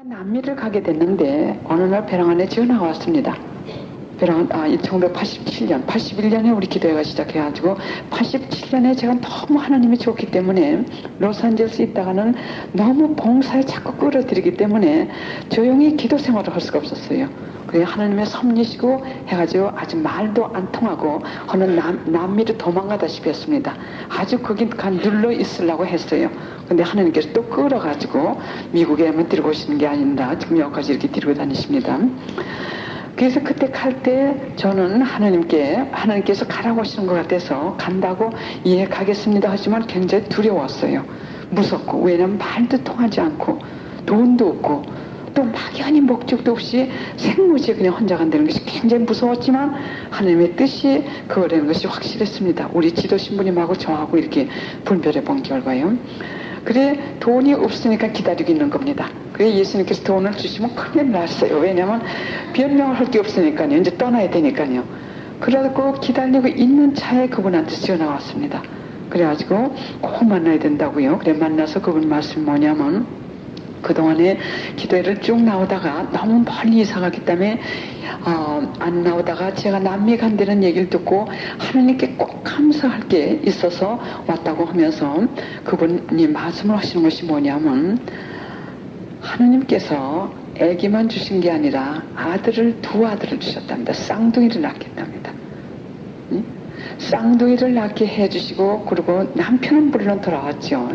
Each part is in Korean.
남미를 가게 됐는데 어느 날 배랑 안에 전화가 왔습니다. 배랑 1987년, 81년에 우리 기도회가 시작해가지고 87년에 제가 너무 하나님이 좋기 때문에 로스앤젤레스에 있다가는 너무 봉사에 자꾸 끌어들이기 때문에 조용히 기도 생활을 할 수가 없었어요. 그래 하나님의 섭리시고 해가지고 아주 말도 안 통하고 어느 남미로 도망가다시피 했습니다. 아주 거기 눌러 있으려고 했어요. 근데 하나님께서 또 끌어가지고 미국에만 데리고 오시는 게 아니라 지금 여기까지 이렇게 데리고 다니십니다. 그래서 그때 갈 때 저는 하나님께서 가라고 하시는 것 같아서 간다고 예 가겠습니다 하지만 굉장히 두려웠어요. 무섭고 왜냐면 말도 통하지 않고 돈도 없고 또 막연히 목적도 없이 생무지에 그냥 혼자 간다는 것이 굉장히 무서웠지만 하나님의 뜻이 그거라는 것이 확실했습니다. 우리 지도 신부님하고 저하고 이렇게 분별해 본 결과요. 그래 돈이 없으니까 기다리고 있는 겁니다. 그래 예수님께서 돈을 주시면 큰일 났어요. 왜냐하면 변명을 할 게 없으니까요. 이제 떠나야 되니까요. 그러고 기다리고 있는 차에 그분한테 전화 왔습니다. 그래가지고 꼭 만나야 된다고요. 그래 만나서 그분 말씀이 뭐냐면 그동안에 기도회를 쭉 나오다가 너무 멀리 이사 가기 때문에 안 나오다가 제가 남미 간다는 얘기를 듣고 하나님께 꼭 감사할 게 있어서 왔다고 하면서 그분이 말씀을 하시는 것이 뭐냐면 하나님께서 아기만 주신 게 아니라 두 아들을 주셨답니다. 쌍둥이를 낳겠답니다. 쌍둥이를 낳게 해주시고 그리고 남편은 물론 돌아왔죠.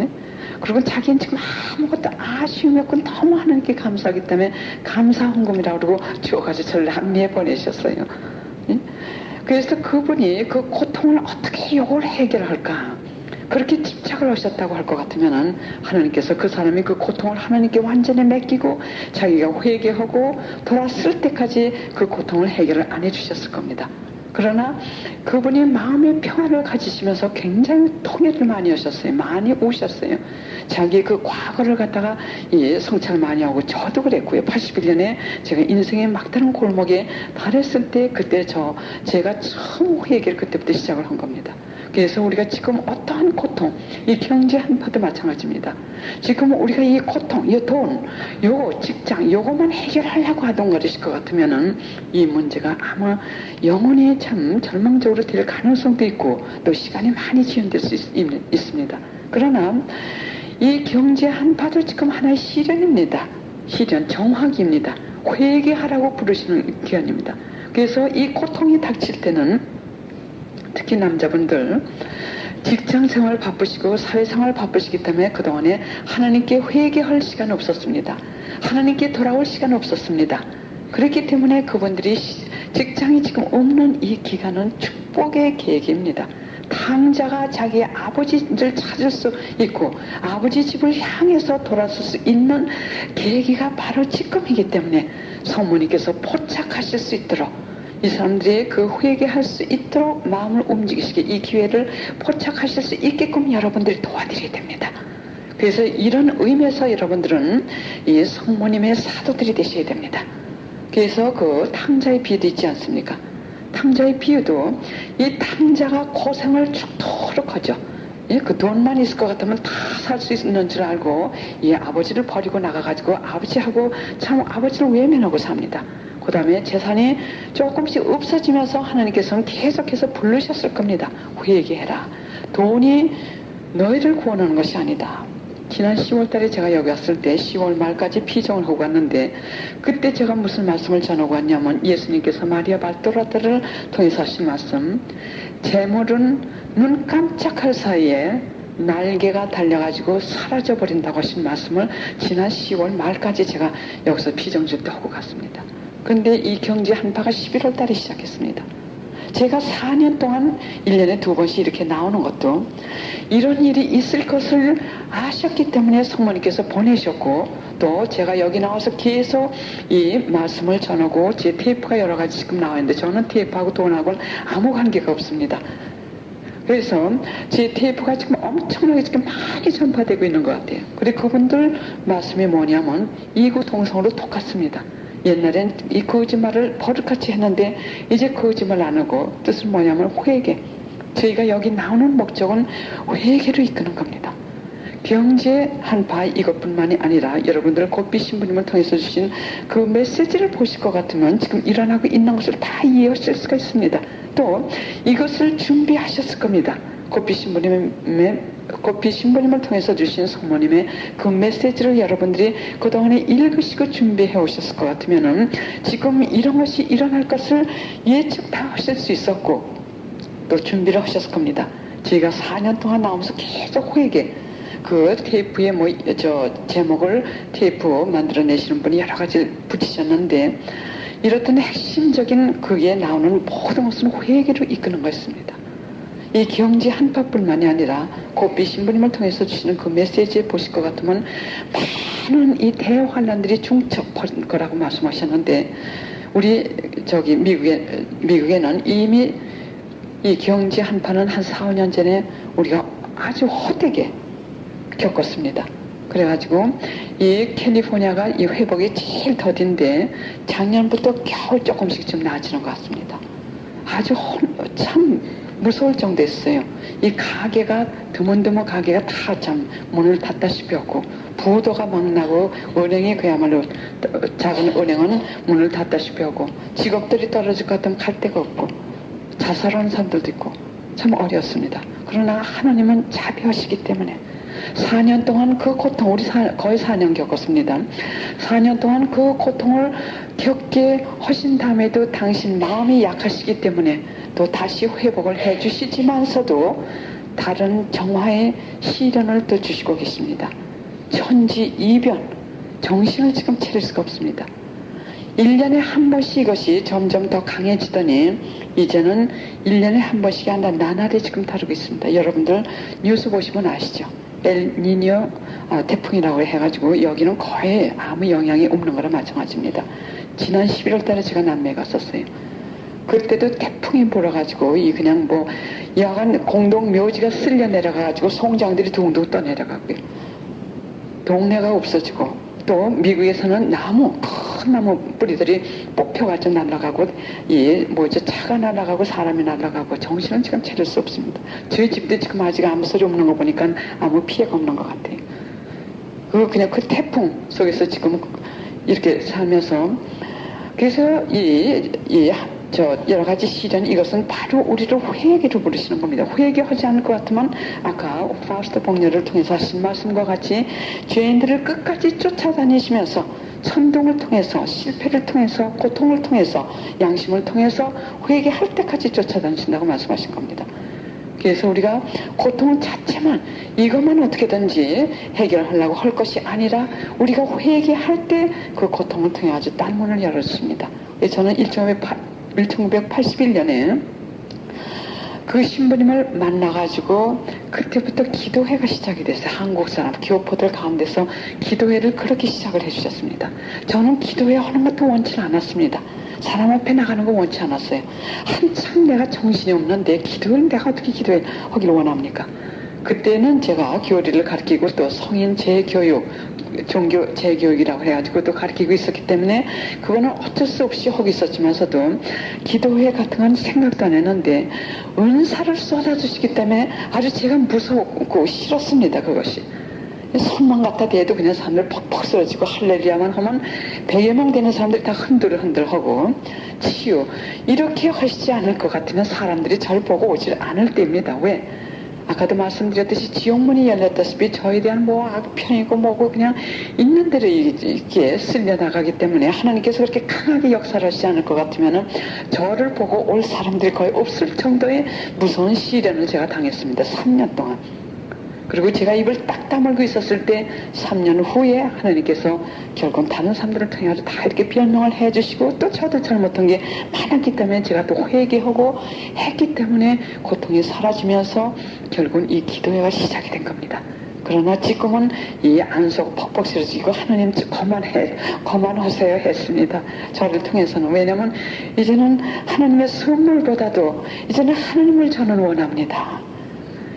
그리고 자기는 지금 아무것도 아쉬움이 없고 너무 하나님께 감사하기 때문에 감사헌금이라고 그러고 주어가지고 저를 남미에 보내셨어요. 그래서 그분이 그 고통을 어떻게 이걸 해결할까 그렇게 집착을 하셨다고 할 것 같으면 하나님께서 그 사람이 그 고통을 하나님께 완전히 맡기고 자기가 회개하고 돌아설 때까지 그 고통을 해결을 안 해주셨을 겁니다. 그러나 그분이 마음의 평안을 가지시면서 굉장히 통해를 많이 하셨어요. 많이 오셨어요. 자기 그 과거를 갖다가 성찰 많이 하고 저도 그랬고요. 81년에 제가 인생의 막다른 골목에 달했을 때 그때 제가 처음 회개를 그때부터 시작을 한 겁니다. 그래서 우리가 지금 어떠한 고통, 이 경제 한파도 마찬가지입니다. 지금 우리가 이 고통, 이 돈, 요 직장, 요것만 해결하려고 하던 것일 것 같으면은 이 문제가 아마 영원히 참 절망적으로 될 가능성도 있고 또 시간이 많이 지연될 수 있습니다. 그러나 이 경제 한파도 지금 하나의 시련입니다. 시련, 정확입니다. 회개하라고 부르시는 기한입니다. 그래서 이 고통이 닥칠 때는 특히 남자분들 직장생활 바쁘시고 사회생활 바쁘시기 때문에 그동안에 하나님께 회개할 시간 없었습니다. 하나님께 돌아올 시간 없었습니다. 그렇기 때문에 그분들이 직장이 지금 없는 이 기간은 축복의 계기입니다. 당자가 자기의 아버지를 찾을 수 있고 아버지 집을 향해서 돌아설 수 있는 계기가 바로 지금이기 때문에 성모님께서 포착하실 수 있도록 이 사람들이 그 회개할 수 있도록 마음을 움직이시게 이 기회를 포착하실 수 있게끔 여러분들이 도와드려야 됩니다. 그래서 이런 의미에서 여러분들은 이 성모님의 사도들이 되셔야 됩니다. 그래서 그 탕자의 비유도 있지 않습니까? 탕자의 비유도 이 탕자가 고생을 죽도록 하죠. 그 돈만 있을 것 같으면 다 살 수 있는 줄 알고 이 아버지를 버리고 나가가지고 아버지하고 참 아버지를 외면하고 삽니다. 그 다음에 재산이 조금씩 없어지면서 하나님께서는 계속해서 부르셨을 겁니다. 회개해라. 돈이 너희를 구원하는 것이 아니다. 지난 10월 달에 제가 여기 왔을 때 10월 말까지 피정을 하고 왔는데 그때 제가 무슨 말씀을 전하고 왔냐면 예수님께서 마리아 발도라다를 통해서 하신 말씀 재물은 눈 깜짝할 사이에 날개가 달려가지고 사라져버린다고 하신 말씀을 지난 10월 말까지 제가 여기서 피정질도 하고 갔습니다. 근데 이 경제 한파가 11월 달에 시작했습니다. 제가 4년 동안 1년에 2번씩 이렇게 나오는 것도 이런 일이 있을 것을 아셨기 때문에 성모님께서 보내셨고 또 제가 여기 나와서 계속 이 말씀을 전하고 제 테이프가 여러 가지 지금 나와 있는데 저는 테이프하고 돈하고는 아무 관계가 없습니다. 그래서 제 테이프가 지금 엄청나게 지금 많이 전파되고 있는 것 같아요. 그리고 그분들 말씀이 뭐냐면 이구동성으로 똑같습니다. 옛날엔 이 거짓말을 버릇같이 했는데 이제 거짓말 안 하고 뜻은 뭐냐면 회개. 저희가 여기 나오는 목적은 회개로 이끄는 겁니다. 병제한 바 이것뿐만이 아니라 여러분들 고삐 신부님을 통해서 주신 그 메시지를 보실 것 같으면 지금 일어나고 있는 것을 다 이해하실 수가 있습니다. 또 이것을 준비하셨을 겁니다. 고삐 신부님을 통해서 주신 성모님의 그 메시지를 여러분들이 그동안에 읽으시고 준비해 오셨을 것 같으면은 지금 이런 것이 일어날 것을 예측 다 하실 수 있었고 또 준비를 하셨을 겁니다. 저희가 4년 동안 나오면서 계속 회개, 그 테이프에 제목을 테이프 만들어내시는 분이 여러 가지 붙이셨는데 이렇던 핵심적인 그게 나오는 모든 것은 회개로 이끄는 것입니다. 이 경지 한파뿐만이 아니라 고삐 신부님을 통해서 주시는 그 메시지에 보실 것 같으면 많은 이 대환란들이 중첩할 거라고 말씀하셨는데 우리 미국에는 이미 이 경지 한파는 한 4, 5년 전에 우리가 아주 헛되게 겪었습니다. 그래가지고 이 캘리포니아가 이 회복이 제일 더딘데 작년부터 겨우 조금씩 좀 나아지는 것 같습니다. 아주 참 무서울 정도였어요. 이 가게가 드문드문 가게가 다 참 문을 닫다시피 하고 부도가 막 나고 은행이 그야말로 작은 은행은 문을 닫다시피 하고 직업들이 떨어질 것 같으면 갈 데가 없고 자살하는 사람들도 있고 참 어려웠습니다. 그러나 하나님은 자비하시기 때문에 4년 동안 그 고통, 우리 거의 4년 겪었습니다. 4년 동안 그 고통을 겪게 하신 다음에도 당신 마음이 약하시기 때문에 또 다시 회복을 해주시지만서도 다른 정화의 시련을 또 주시고 계십니다. 천지이변, 정신을 지금 차릴 수가 없습니다. 1년에 한 번씩 이것이 점점 더 강해지더니 이제는 1년에 한 번씩이 아니라 나날이 지금 다루고 있습니다. 여러분들 뉴스 보시면 아시죠? 엘니뇨 태풍이라고 해가지고 여기는 거의 아무 영향이 없는 거랑 마찬가지입니다. 지난 11월 달에 제가 남미에 갔었어요. 그때도 태풍이 불어가지고 이 그냥 뭐 야간 공동 묘지가 쓸려 내려가가지고 송장들이 둥둥 떠내려가고요. 동네가 없어지고 또 미국에서는 큰 나무 뿌리들이 뽑혀가지고 날아가고 차가 날아가고 사람이 날아가고 정신은 지금 차릴 수 없습니다. 저희 집도 지금 아직 아무 소리 없는 거 보니까 아무 피해가 없는 것 같아요. 그냥 그 태풍 속에서 지금 이렇게 살면서 그래서 여러 가지 시련 이것은 바로 우리를 회개로 부르시는 겁니다. 회개하지 않을 것 같으면 아까 파우스트 복녀를 통해서 하신 말씀과 같이 죄인들을 끝까지 쫓아다니시면서 천둥을 통해서 실패를 통해서 고통을 통해서 양심을 통해서 회개할 때까지 쫓아다니신다고 말씀하신 겁니다. 그래서 우리가 고통 자체만 이것만 어떻게든지 해결하려고 할 것이 아니라 우리가 회개할 때 그 고통을 통해 아주 딴 문을 열어주십니다. 저는 1981년에 그 신부님을 만나가지고 그때부터 기도회가 시작이 됐어요. 한국 사람 교포들 가운데서 기도회를 그렇게 시작을 해주셨습니다. 저는 기도회 하는 것도 원치 않았습니다. 사람 앞에 나가는 거 원치 않았어요. 한참 내가 정신이 없는데 기도회를 내가 어떻게 기도하기를 원합니까? 그때는 제가 교리를 가르치고 또 성인 재교육, 종교 재교육이라고 해가지고 또 가르치고 있었기 때문에 그거는 어쩔 수 없이 하고 있었지만서도 기도회 같은 건 생각도 안 했는데 은사를 쏟아주시기 때문에 아주 제가 무섭고 싫었습니다. 그것이 손만 갖다 대도 그냥 사람들 퍽퍽 쓰러지고 할렐루야만 하면 100여 명 되는 사람들이 다 흔들흔들하고 치유 이렇게 하시지 않을 것 같으면 사람들이 절 보고 오질 않을 때입니다. 왜? 아까도 말씀드렸듯이 지옥문이 열렸다시피 저에 대한 악평이고 뭐고 그냥 있는 대로 이렇게 쓸려나가기 때문에 하나님께서 그렇게 강하게 역사를 하시지 않을 것 같으면 저를 보고 올 사람들이 거의 없을 정도의 무서운 시련을 제가 당했습니다. 3년 동안. 그리고 제가 입을 딱 다물고 있었을 때 3년 후에 하나님께서 결국 다른 사람들을 통해 아주 다 이렇게 변명을 해주시고 또 저도 잘못한 게 많았기 때문에 제가 또 회개하고 했기 때문에 고통이 사라지면서 결국은 이 기도회가 시작이 된 겁니다. 그러나 지금은 이 안속 퍽퍽 쓰러지고 하나님 그만하세요 했습니다. 저를 통해서는. 왜냐면 이제는 하나님의 선물보다도 이제는 하나님을 저는 원합니다.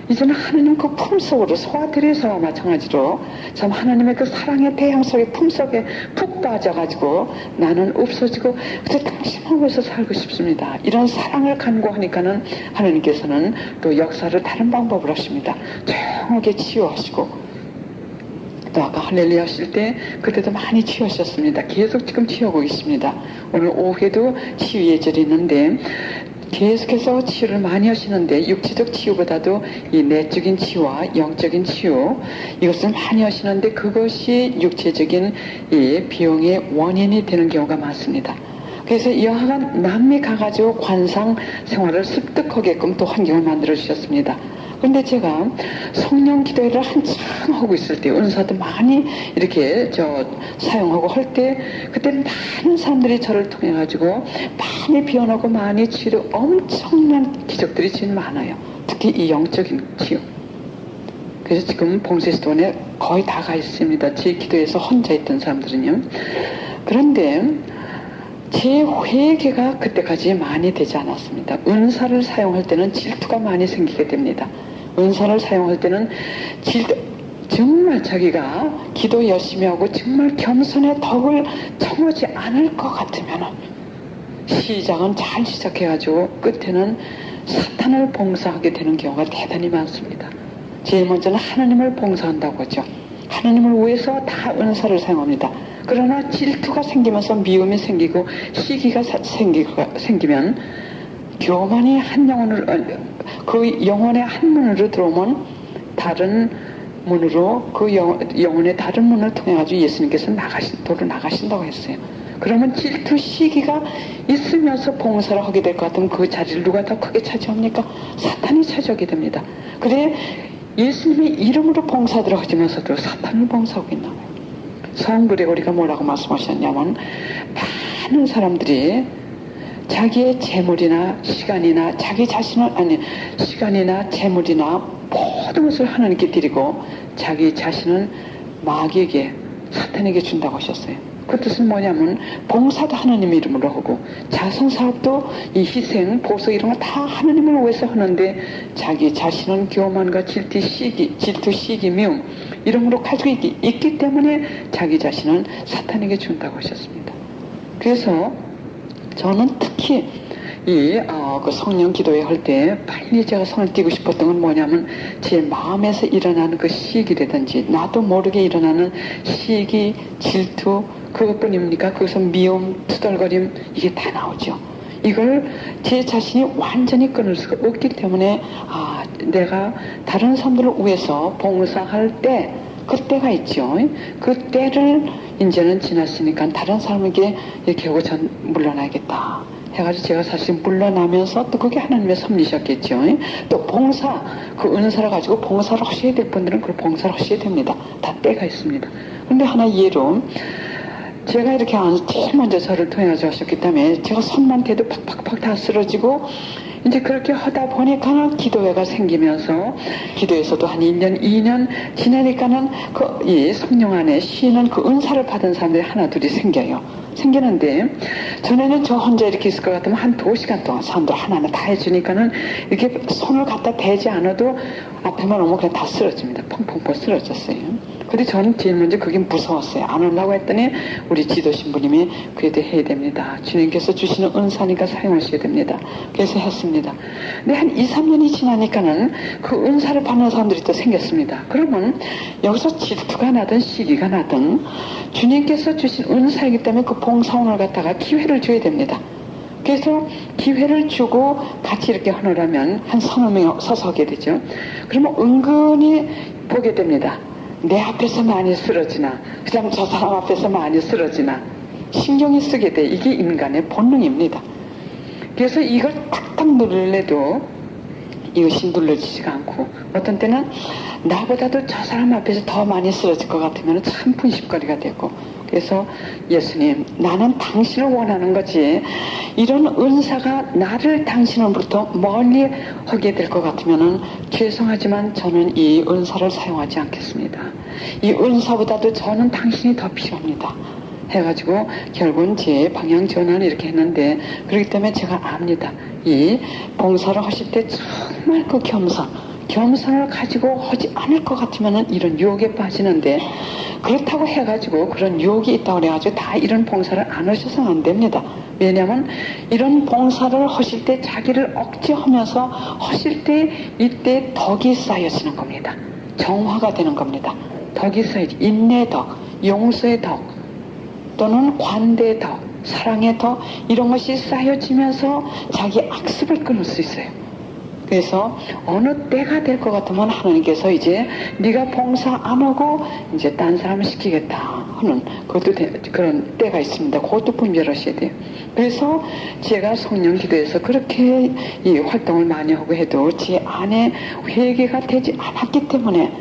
이제는 하나님 그 품속으로 소아들에서와 마찬가지로 참 하나님의 그 사랑의 태양 속의 품속에 푹 빠져가지고 나는 없어지고 그래서 당신하고서 살고 싶습니다. 이런 사랑을 간구하니까는 하나님께서는 또 역사를 다른 방법으로 하십니다. 조용하게 치유하시고 또 아까 할렐루야 하실 때 그때도 많이 치유하셨습니다. 계속 지금 치유하고 계십니다. 오늘 오후에도 치유 예절이 있는데 계속해서 치유를 많이 하시는데 육체적 치유보다도 이 내적인 치유와 영적인 치유 이것을 많이 하시는데 그것이 육체적인 이 비용의 원인이 되는 경우가 많습니다. 그래서 이러한 남미 가가지고 관상 생활을 습득하게끔 또 환경을 만들어 주셨습니다. 그런데 제가 성령 기도회를 한참 하고 있을 때 은사도 많이 이렇게 사용하고 할 때 그때 많은 사람들이 저를 통해 가지고 많이 변하고 많이 치료 엄청난 기적들이 지금 많아요. 특히 이 영적인 치유. 그래서 지금 봉쇄시도원에 거의 다 가 있습니다. 제 기도에서 혼자 있던 사람들은요. 그런데 제 회개가 그때까지 많이 되지 않았습니다. 은사를 사용할 때는 질투가 많이 생기게 됩니다. 은사를 사용할 때는 정말 자기가 기도 열심히 하고 정말 겸손의 덕을 청하지 않을 것 같으면 시작은 잘 시작해가지고 끝에는 사탄을 봉사하게 되는 경우가 대단히 많습니다. 제일 먼저는 하나님을 봉사한다고 하죠. 하나님을 위해서 다 은사를 사용합니다. 그러나 질투가 생기면서 미움이 생기고 시기가 생기면 교만이 한 영혼을 그 영혼의 한 문으로 들어오면 다른 문으로 그 영혼의 다른 문을 통해 가지고 예수님께서 도로 나가신다고 했어요. 그러면 질투 시기가 있으면서 봉사를 하게 될 것 같으면 그 자리를 누가 더 크게 차지합니까? 사탄이 차지하게 됩니다. 그래 예수님의 이름으로 봉사들을 하지면서도 사탄을 봉사하고 있나 봐요. 성 그레고리가 뭐라고 말씀하셨냐면 많은 사람들이 자기의 재물이나 시간이나 자기 자신을 시간이나 재물이나 모든 것을 하나님께 드리고 자기 자신은 마귀에게 사탄에게 준다고 하셨어요. 그 뜻은 뭐냐면 봉사도 하나님 이름으로 하고 자선사업도 이 희생, 보석 이런 거 다 하나님을 위해서 하는데 자기 자신은 교만과 질투, 시기, 미움 이런 걸로 가지고 있기 때문에 자기 자신은 사탄에게 준다고 하셨습니다. 그래서 저는 특히 그 성령 기도회 할 때 빨리 제가 손을 띄고 싶었던 건 뭐냐면 제 마음에서 일어나는 그 시기라든지 나도 모르게 일어나는 시기, 질투 그것뿐입니까? 거기서 미움, 투덜거림 이게 다 나오죠. 이걸 제 자신이 완전히 끊을 수가 없기 때문에 내가 다른 사람들을 위해서 봉사할 때 그때가 있죠. 그 때를 이제는 지났으니까 다른 사람에게 이렇게 하고 전 물러나야겠다 해가지고 제가 사실 물러나면서 또 그게 하나님의 섭리셨겠죠. 또 봉사, 그 은사를 가지고 봉사를 하셔야 될 분들은 그 봉사를 하셔야 됩니다. 다 때가 있습니다. 근데 하나 예로 제가 이렇게 제일 먼저 저를 통해 하셨기 때문에 제가 손만 대도 팍팍팍 다 쓰러지고 이제 그렇게 하다 보니까 기도회가 생기면서 기도에서도 한 1년, 2년 지나니까는 이 성령 안에 쉬는 그 은사를 받은 사람들이 하나 둘이 생기는데 전에는 저 혼자 이렇게 있을 것 같으면 한 2시간 동안 사람들 하나하나 다 해주니까는 이렇게 손을 갖다 대지 않아도 앞에만 오면 그냥 다 쓰러집니다. 펑펑펑 쓰러졌어요. 근데 저는 제일 먼저 그게 무서웠어요. 안 하려고 했더니 우리 지도 신부님이 그래도 해야 됩니다. 주님께서 주시는 은사니까 사용하셔야 됩니다. 그래서 했습니다. 근데 한 2, 3년이 지나니까는 그 은사를 받는 사람들이 또 생겼습니다. 그러면 여기서 질투가 나든 시기가 나든 주님께서 주신 은사이기 때문에 그 봉사원을 갖다가 기회를 줘야 됩니다. 그래서 기회를 주고 같이 이렇게 하느라면 한 서너 명 서서 하게 되죠. 그러면 은근히 보게 됩니다. 내 앞에서 많이 쓰러지나 그다음 저 사람 앞에서 많이 쓰러지나 신경이 쓰게 돼. 이게 인간의 본능입니다. 그래서 이걸 탁탁 누르려도 이것이 눌러지지가 않고 어떤 때는 나보다도 저 사람 앞에서 더 많이 쓰러질 것 같으면 참 분심거리가 되고 그래서 예수님 나는 당신을 원하는 거지 이런 은사가 나를 당신으로부터 멀리 하게 될 것 같으면 죄송하지만 저는 이 은사를 사용하지 않겠습니다. 이 은사보다도 저는 당신이 더 필요합니다. 해가지고 결국은 제 방향 전환을 이렇게 했는데 그렇기 때문에 제가 압니다. 이 봉사를 하실 때 정말 그 겸손을 가지고 하지 않을 것 같으면 이런 유혹에 빠지는데 그렇다고 해가지고 그런 유혹이 있다고 그래가지고 다 이런 봉사를 안 하셔서는 안 됩니다. 왜냐하면 이런 봉사를 하실 때 자기를 억제하면서 하실 때 이때 덕이 쌓여지는 겁니다. 정화가 되는 겁니다. 덕이 있어야지. 인내의 덕, 용서의 덕, 또는 관대의 덕, 사랑의 덕, 이런 것이 쌓여지면서 자기 악습을 끊을 수 있어요. 그래서 어느 때가 될 것 같으면 하나님께서 이제 네가 봉사 안 하고 이제 딴 사람을 시키겠다 하는 그것도 그런 때가 있습니다. 그것도 분별하셔야 돼요. 그래서 제가 성령 기도에서 그렇게 이 활동을 많이 하고 해도 제 안에 회개가 되지 않았기 때문에,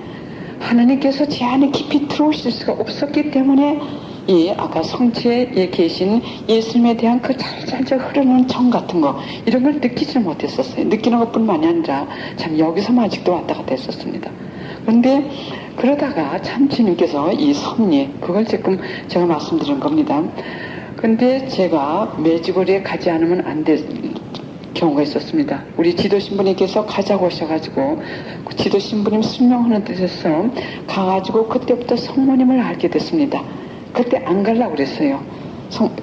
하나님께서 제 안에 깊이 들어오실 수가 없었기 때문에, 이 아까 성체에 계신 예수님에 대한 그 잘잘 흐르는 정 같은 거, 이런 걸 느끼지 못했었어요. 느끼는 것뿐만이 아니라 참 여기서만 아직도 왔다 갔다 했었습니다. 그런데 그러다가 참 주님께서 이 섭리, 그걸 지금 제가 말씀드린 겁니다. 근데 제가 매주거리에 가지 않으면 안 될 경우가 있었습니다. 우리 지도신부님께서 가자고 하셔가지고, 그 지도신부님 설명하는 데서 가가지고 그때부터 성모님을 알게 됐습니다. 그때 안 가려고 그랬어요.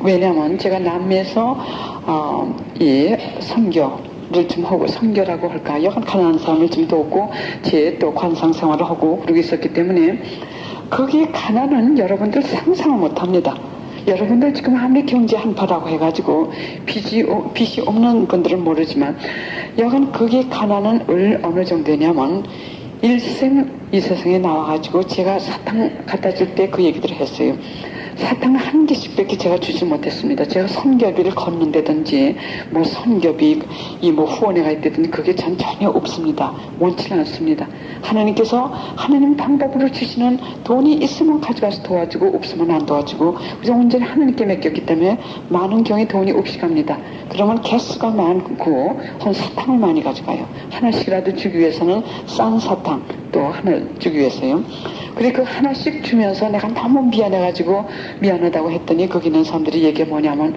왜냐면 제가 남미에서 이 선교를 좀 하고, 선교라고 할까, 여간 가난한 사람을 좀 돕고 제 또 관상 생활을 하고 그러고 있었기 때문에, 거기에 가난은 여러분들 상상을 못합니다. 여러분들 지금 아무리 경제 한파라고 해가지고 빚이 없는 분들은 모르지만, 여간 거기에 가난은 어느 정도냐면, 일생 이 세상에 나와가지고 제가 사탕 갖다 줄 때 그 얘기들을 했어요. 사탕 한 개씩밖에 제가 주지 못했습니다. 제가 선교비를 걷는다든지 뭐 선교비 뭐 후원회가 있다든지 그게 전혀 없습니다. 원치는 않습니다. 하나님께서 하나님 방법으로 주시는 돈이 있으면 가져가서 도와주고 없으면 안 도와주고, 그래서 온전히 하나님께 맡겼기 때문에 많은 경우에 돈이 없이 갑니다. 그러면 개수가 많고 사탕을 많이 가져가요. 하나씩이라도 주기 위해서는 싼 사탕 또 하나 주기 위해서요. 그래 그 하나씩 주면서 내가 너무 미안해가지고 미안하다고 했더니 거기 있는 사람들이 얘기가 뭐냐면,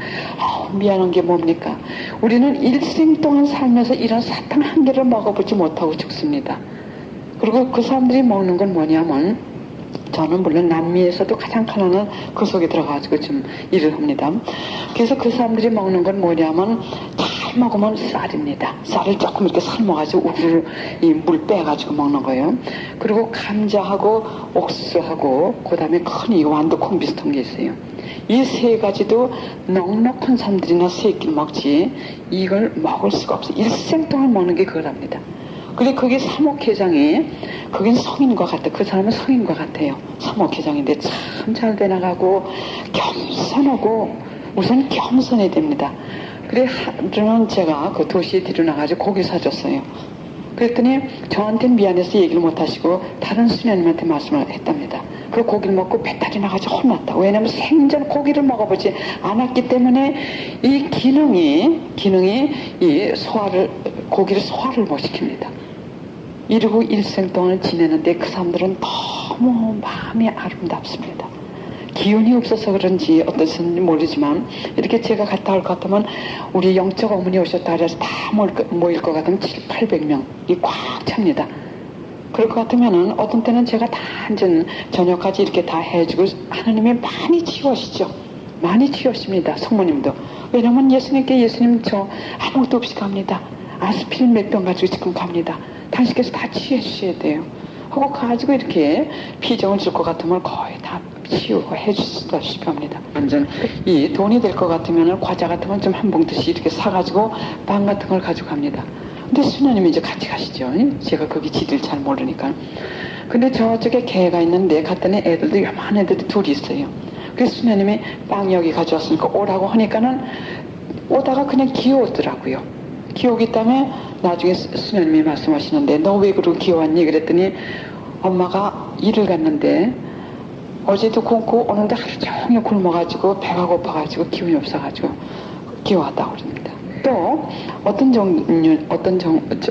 미안한 게 뭡니까? 우리는 일생 동안 살면서 이런 사탕 한 개를 먹어보지 못하고 죽습니다. 그리고 그 사람들이 먹는 건 뭐냐면, 저는 물론 남미에서도 가장 가난한 그 속에 들어가가지고 좀 일을 합니다. 그래서 그 사람들이 먹는 건 뭐냐면, 잘 먹으면 쌀입니다. 쌀을 조금 이렇게 삶아가지고 우르르 이 물 빼가지고 먹는 거예요. 그리고 감자하고 옥수수하고 그 다음에 큰 이 완두콩 비슷한 게 있어요. 이 세 가지도 넉넉한 사람들이나 새끼 먹지 이걸 먹을 수가 없어요. 일생 동안 먹는 게 그거랍니다. 그래 거기 사목회장이, 거긴 성인과 같아. 그 사람은 성인과 같아요. 사목회장인데 참 잘 되나가고 겸손하고, 우선 겸손해야 됩니다. 그래 하루는 제가 그 도시에 데려나가지고 고기 사줬어요. 그랬더니 저한테는 미안해서 얘기를 못하시고 다른 수녀님한테 말씀을 했답니다. 그 고기를 먹고 배탈이 나가지고 혼났다. 왜냐면 생전 고기를 먹어보지 않았기 때문에 이 기능이 이 고기를 소화를 못 시킵니다. 이러고 일생 동안 지내는데 그 사람들은 너무 마음이 아름답습니다. 기운이 없어서 그런지 어떠신지 모르지만, 이렇게 제가 갔다 올 것 같으면 우리 영적 어머니 오셨다 그래서 다 모일 것 같으면 700~800명이 꽉 찹니다. 그럴 것 같으면은 어떤 때는 제가 다 완전 저녁까지 이렇게 다 해주고, 하나님이 많이 치유하시죠. 많이 치유하십니다. 성모님도. 왜냐면 예수님 저 아무것도 없이 갑니다. 아스피린 몇 병 가지고 지금 갑니다. 당신께서 다 치유해 주셔야 돼요. 하고 가지고 이렇게 피정을 줄 것 같으면 거의 다 치유해 주시다시피 합니다. 완전 이 돈이 될 것 같으면 과자 같은 건 좀 한 봉투씩 이렇게 사가지고 빵 같은 걸 가지고 갑니다. 근데 수녀님이 이제 같이 가시죠. 제가 거기 지들 잘 모르니까. 근데 저쪽에 개가 있는데 갔더니 애들도 요만한 애들이 둘이 있어요. 그래서 수녀님이 빵 여기 가져왔으니까 오라고 하니까는 오다가 그냥 기어오더라고요. 기어오기 때문에 나중에 수녀님이 말씀하시는데, 너 왜 그러고 기어왔니? 그랬더니 엄마가 일을 갔는데 어제도 굶고 오는데 하루 종일 굶어가지고 배가 고파가지고 기운이 없어가지고 기어왔다고 그럽니다. 또 어떤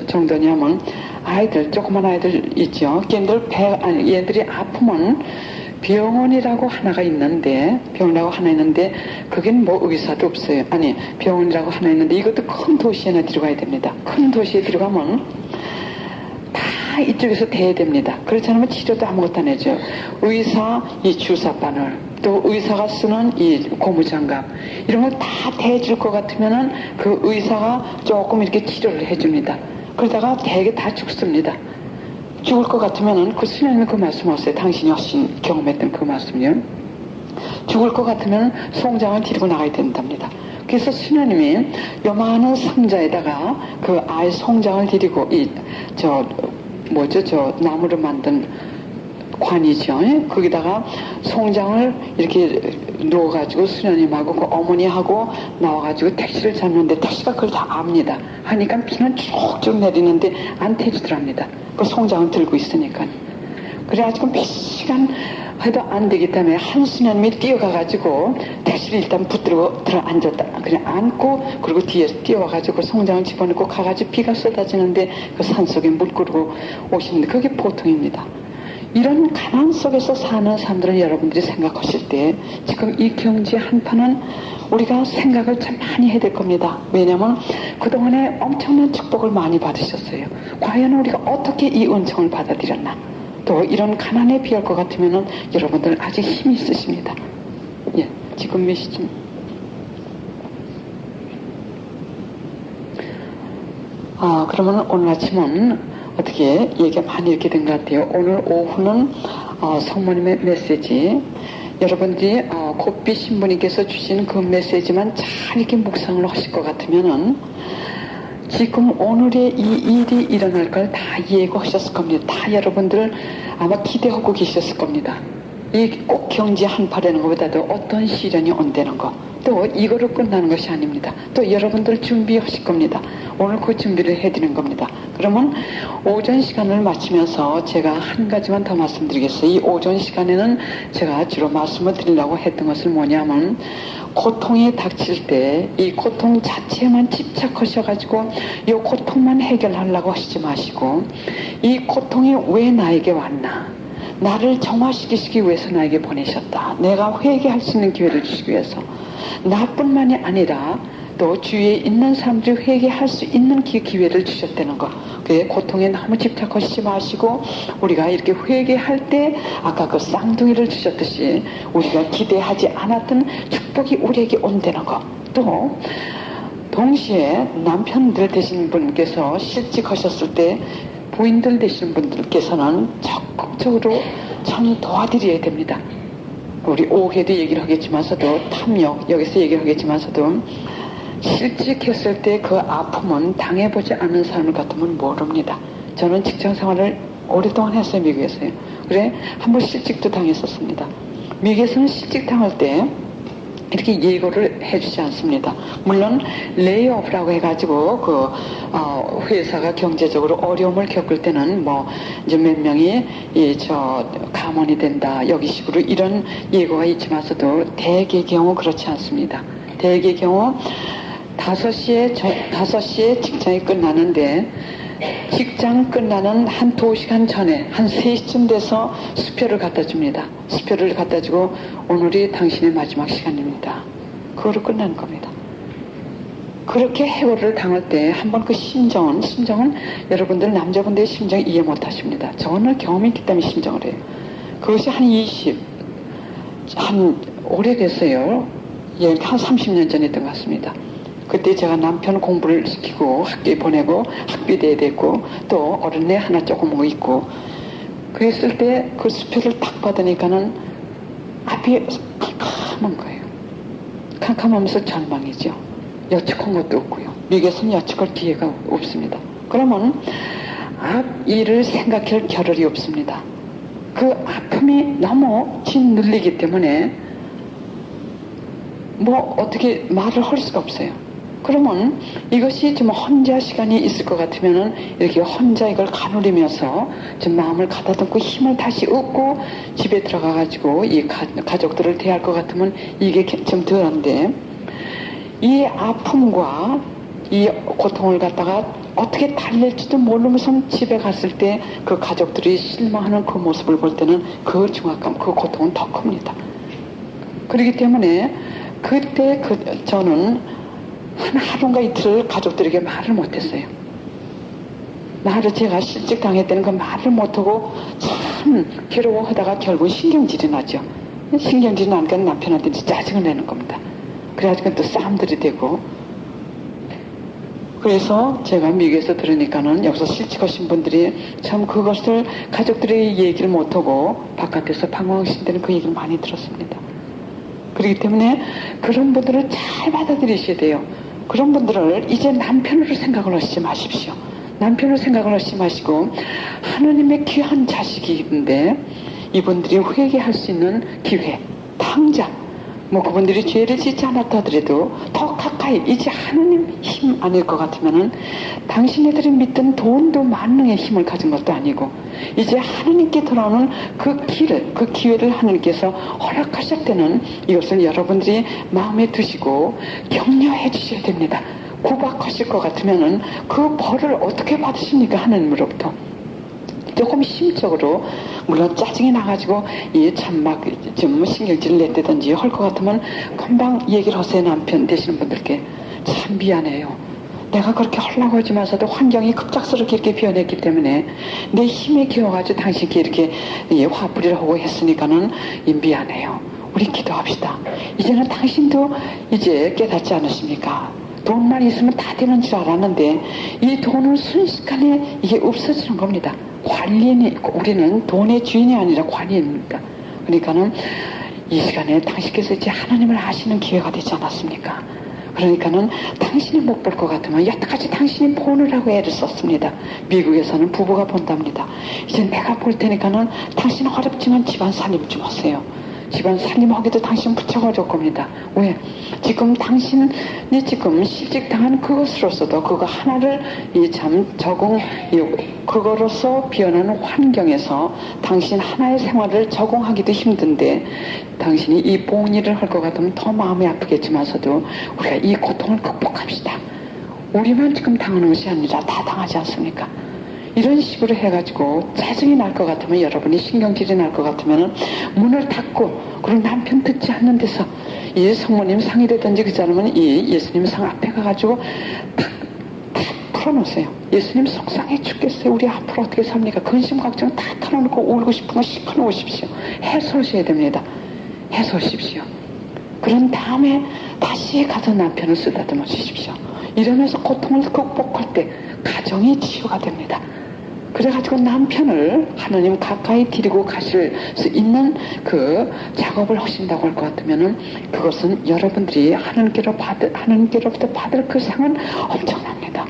정도냐면, 아이들, 조그만 아이들 있죠. 얘들이 아프면 병원이라고 하나 있는데 그긴 뭐 의사도 없어요. 아니, 병원이라고 하나 있는데 이것도 큰 도시에나 들어가야 됩니다. 큰 도시에 들어가면 다 이쪽에서 대야 됩니다. 그렇지 않으면 치료도 아무것도 안 해줘요. 의사 이 주사바늘, 또 의사가 쓰는 이 고무장갑, 이런 걸 다 대줄 것 같으면은 그 의사가 조금 이렇게 치료를 해줍니다. 그러다가 대개 다 죽습니다. 죽을 것 같으면은 그 신하님이 그 말씀하세요. 당신이 하신 경험했던 그 말씀이요. 죽을 것 같으면 송장을 데리고 나가야 된답니다. 그래서 신하님이 요만한 상자에다가 그 아이 송장을 데리고 나무로 만든 관이죠. 거기다가 송장을 이렇게 누워가지고 수녀님하고 그 어머니하고 나와가지고 택시를 잡는데 택시가 그걸 다 압니다. 하니까 비는 쭉쭉 내리는데 안 태지더랍니다. 그 송장을 들고 있으니까. 그래가지고 몇 시간 해도 안 되기 때문에 한 수녀님이 뛰어가가지고 택시를 일단 붙들고 들어 앉았다. 그냥 앉고 그리고 뒤에 뛰어와가지고 송장을 집어넣고 가가지고 비가 쏟아지는데 그 산속에 물 끌고 오시는데 그게 보통입니다. 이런 가난 속에서 사는 사람들은 여러분들이 생각하실 때 지금 이 경지 한편은 우리가 생각을 참 많이 해야 될 겁니다. 왜냐하면 그동안에 엄청난 축복을 많이 받으셨어요. 과연 우리가 어떻게 이 은총을 받아들였나. 또 이런 가난에 비할 것 같으면 여러분들 아직 힘이 있으십니다. 예, 지금 몇 시쯤? 그러면 오늘 아침은 어떻게 얘기가 많이 이렇게 된 것 같아요. 오늘 오후는 성모님의 메시지, 여러분들이 곱비 신부님께서 주신 그 메시지만 잘 이렇게 묵상을 하실 것 같으면은 지금 오늘의 이 일이 일어날 걸 다 예고하셨을 겁니다. 다 여러분들 아마 기대하고 계셨을 겁니다. 이 꼭 경지 한파라는 것보다도 어떤 시련이 온다는 거, 또 이거로 끝나는 것이 아닙니다. 또 여러분들 준비하실 겁니다. 오늘 그 준비를 해드리는 겁니다. 그러면 오전 시간을 마치면서 제가 한 가지만 더 말씀드리겠어요. 이 오전 시간에는 제가 주로 말씀을 드리려고 했던 것은 뭐냐면, 고통이 닥칠 때 이 고통 자체만 집착하셔가지고 이 고통만 해결하려고 하시지 마시고, 이 고통이 왜 나에게 왔나, 나를 정화시키시기 위해서 나에게 보내셨다, 내가 회개할 수 있는 기회를 주시기 위해서, 나뿐만이 아니라 또 주위에 있는 사람들이 회개할 수 있는 기회를 주셨다는 거. 그 고통에 너무 집착하시지 마시고 우리가 이렇게 회개할 때 아까 그 쌍둥이를 주셨듯이 우리가 기대하지 않았던 축복이 우리에게 온다는 거. 또 동시에 남편들 되신 분께서 실직하셨을 때 부인들 되신 분들께서는 적극적으로 참 도와드려야 됩니다. 우리 오후에도 얘기를 하겠지만서도, 탐욕 여기서 얘기를 하겠지만서도, 실직했을 때 그 아픔은 당해보지 않는 사람을 같으면 모릅니다. 저는 직장생활을 오랫동안 했어요. 미국에서요. 그래 한번 실직도 당했었습니다. 미국에서는 실직 당할 때 이렇게 예고를 해주지 않습니다. 물론 레이오프라고 해가지고 회사가 경제적으로 어려움을 겪을 때는 뭐 이제 몇 명이 감원이 된다 여기 식으로 이런 예고가 있지만서도 대개의 경우 그렇지 않습니다. 대개의 경우 5시에 직장이 끝나는데 직장 끝나는 한 2시간 전에 한 3시쯤 돼서 수표를 갖다 줍니다. 수표를 갖다 주고 오늘이 당신의 마지막 시간입니다. 그거로 끝나는 겁니다. 그렇게 해고를 당할 때 한번 그 심정은 여러분들 남자분들의 심정 이해 못 하십니다. 저는 경험이 있기 때문에 심정을 해요. 그것이 한 오래됐어요. 한 30년 전에 했던 것 같습니다. 그때 제가 남편 공부를 시키고 학교에 보내고 학비대에 됐고 또 어린애 하나 조금 있고 그랬을 때 그 수표를 딱 받으니까는 앞이 캄캄한 거예요. 캄캄하면서 절망이죠. 예측한 것도 없고요. 미국에서는 예측할 기회가 없습니다. 그러면 앞 일을 생각할 겨를이 없습니다. 그 아픔이 너무 짓눌리기 때문에 뭐 어떻게 말을 할 수가 없어요. 그러면 이것이 좀 혼자 시간이 있을 것 같으면은 이렇게 혼자 이걸 가누리면서 좀 마음을 가다듬고 힘을 다시 얻고 집에 들어가가지고 이 가족들을 대할 것 같으면 이게 좀 덜한데, 이 아픔과 이 고통을 갖다가 어떻게 달랠지도 모르면서 집에 갔을 때 그 가족들이 실망하는 그 모습을 볼 때는 그 중압감, 그 고통은 더 큽니다. 그렇기 때문에 그때 저는 한 하루인가 이틀을 가족들에게 말을 못했어요. 제가 실직 당했다는 그 말을 못하고 참 괴로워하다가 결국 신경질이 나죠. 신경질이 나니까 남편한테 짜증을 내는 겁니다. 그래가지고 또 싸움들이 되고, 그래서 제가 미국에서 들으니까는 여기서 실직 하신 분들이 참 그것을 가족들의 얘기를 못하고 바깥에서 방황하신 데는 그 얘기를 많이 들었습니다. 그렇기 때문에 그런 분들을 잘 받아들이셔야 돼요. 그런 분들을 이제 남편으로 생각을 하시지 마십시오. 남편으로 생각을 하시지 마시고 하나님의 귀한 자식인데 이분들이 회개할 수 있는 기회, 당장 뭐 그분들이 죄를 짓지 않았다 하더라도 더 가까이 이제 하나님 힘 아닐 것 같으면은 당신네들이 믿던 돈도 만능의 힘을 가진 것도 아니고 이제 하나님께 돌아오는 그 길을 그 기회를 하나님께서 허락하실 때는 이것을 여러분들이 마음에 두시고 격려해 주셔야 됩니다. 구박하실 것 같으면은 그 벌을 어떻게 받으십니까? 하나님으로부터. 조금 심적으로 물론 짜증이 나가지고 참 막 좀 신경질을 냈다든지 할 것 같으면 금방 얘기를 하세요. 남편 되시는 분들께 참 미안해요. 내가 그렇게 하려고 하지만서도 환경이 급작스럽게 이렇게 변했기 때문에 내 힘에 기어가지고 당신께 이렇게 화풀이를 하고 했으니까는 미안해요. 우리 기도합시다. 이제는 당신도 이제 깨닫지 않으십니까? 돈만 있으면 다 되는 줄 알았는데 이 돈은 순식간에 이게 없어지는 겁니다. 관리인이 우리는 돈의 주인이 아니라 관리인입니다. 그러니까는 이 시간에 당신께서 이제 하나님을 아시는 기회가 되지 않았습니까? 그러니까는 당신이 못 볼 것 같으면 여태까지 당신이 보느라고 애를 썼습니다. 미국에서는 부부가 본답니다. 이제 내가 볼 테니까는 당신은 어렵지만 집안 살림 좀 하세요. 집안 살림하기도 당신 부쩍 어려울 겁니다. 왜? 지금 당신이 지금 실직당한 그것으로서도 그거 하나를 참 그거로서 변하는 환경에서 당신 하나의 생활을 적응하기도 힘든데 당신이 이 봉일을 할 것 같으면 더 마음이 아프겠지만서도 우리가 이 고통을 극복합시다. 우리만 지금 당하는 것이 아니라 다 당하지 않습니까? 이런 식으로 해가지고 짜증이 날 것 같으면 여러분이 신경질이 날 것 같으면 문을 닫고 그리고 남편 듣지 않는 데서 이 성모님 상이라든지 그러지 않으면 이 예수님 상 앞에 가가지고 탁 풀어놓으세요. 예수님 속상해 죽겠어요. 우리 앞으로 어떻게 삽니까? 근심 걱정 다 털어놓고 울고 싶은 거 씹어놓으십시오. 해소하셔야 됩니다. 해소하십시오. 그런 다음에 다시 가서 남편을 쓰다듬어 주십시오. 이러면서 고통을 극복할 때 가정이 치유가 됩니다. 그래가지고 남편을 하나님 가까이 데리고 가실 수 있는 그 작업을 하신다고 할 것 같으면은 그것은 여러분들이 하나님께로부터 받을 그 상은 엄청납니다.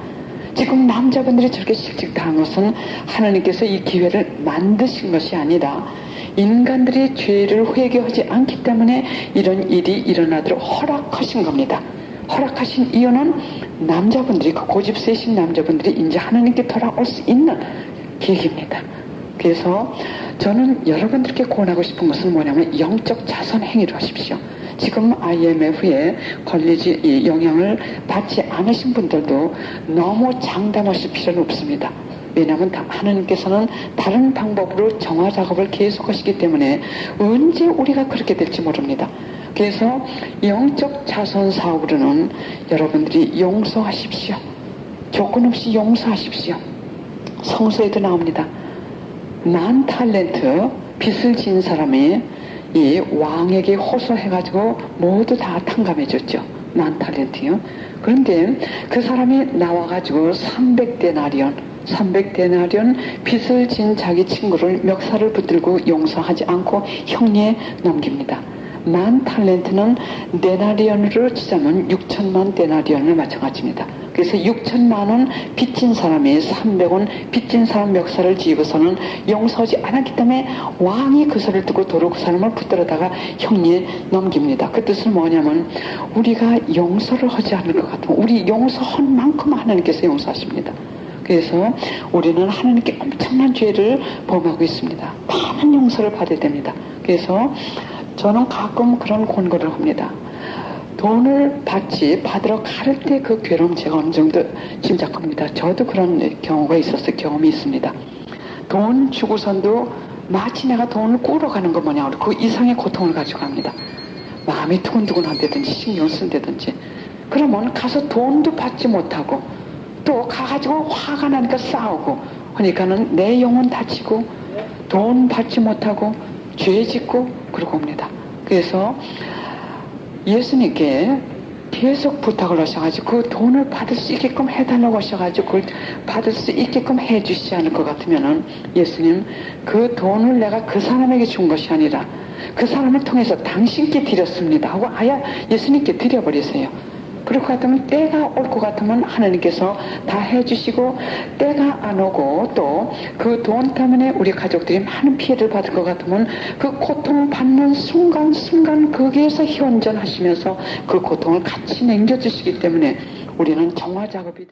지금 남자분들이 저렇게 실직당한 것은 하나님께서 이 기회를 만드신 것이 아니라 인간들이 죄를 회개하지 않기 때문에 이런 일이 일어나도록 허락하신 겁니다. 허락하신 이유는 남자분들이 그 고집 세신 남자분들이 이제 하나님께 돌아올 수 있는 계획입니다. 그래서 저는 여러분들께 권하고 싶은 것은 뭐냐면 영적 자선 행위를 하십시오. 지금 IMF에 걸리지 영향을 받지 않으신 분들도 너무 장담하실 필요는 없습니다. 왜냐하면 하나님께서는 다른 방법으로 정화 작업을 계속하시기 때문에 언제 우리가 그렇게 될지 모릅니다. 그래서 영적 자선 사업으로는 여러분들이 용서하십시오. 조건 없이 용서하십시오. 성서에도 나옵니다. 만 탤런트 빚을 진 사람이 이 왕에게 호소해가지고 모두 다 탕감해줬죠. 만 탤런트요. 그런데 그 사람이 나와가지고 300데나리온 빚을 진 자기 친구를 멱살을 붙들고 용서하지 않고 형리에 넘깁니다. 만 탤런트는 데나리온으로 치자면 6천만 데나리온을 마찬가지입니다. 그래서 6천만 원 빚진 사람이 300원 빚진 사람 멱살을 쥐고서는 용서하지 않았기 때문에 왕이 그 소리를 듣고 도로 그 사람을 붙들어다가 형리에 넘깁니다. 그 뜻은 뭐냐면 우리가 용서를 하지 않을 것 같으면 우리 용서한 만큼 하나님께서 용서하십니다. 그래서 우리는 하나님께 엄청난 죄를 범하고 있습니다. 많은 용서를 받아야 됩니다. 그래서 저는 가끔 그런 권고를 합니다. 돈을 받으러 갈 때 그 괴로움 제가 어느 정도 짐작합니다. 저도 그런 경우가 있었어요. 경험이 있습니다. 돈 주고선도 마치 내가 돈을 꾸러 가는 거 뭐냐 그 이상의 고통을 가지고 갑니다. 마음이 두근두근한다든지 신경 쓴다든지 그러면 가서 돈도 받지 못하고 또 가가지고 화가 나니까 싸우고 그러니까는 내 영혼 다치고 돈 받지 못하고 죄 짓고 그러고 옵니다. 그래서 예수님께 계속 부탁을 하셔가지고 그 돈을 받을 수 있게끔 해달라고 하셔가지고 그걸 받을 수 있게끔 해주시지 않을 것 같으면은 예수님 그 돈을 내가 그 사람에게 준 것이 아니라 그 사람을 통해서 당신께 드렸습니다 하고 아예 예수님께 드려버리세요. 그럴 것 같으면 때가 올 것 같으면 하나님께서 다 해주시고 때가 안 오고 또 그 돈 때문에 우리 가족들이 많은 피해를 받을 것 같으면 그 고통받는 순간순간 거기에서 현존하시면서 그 고통을 같이 남겨주시기 때문에 우리는 정화 작업이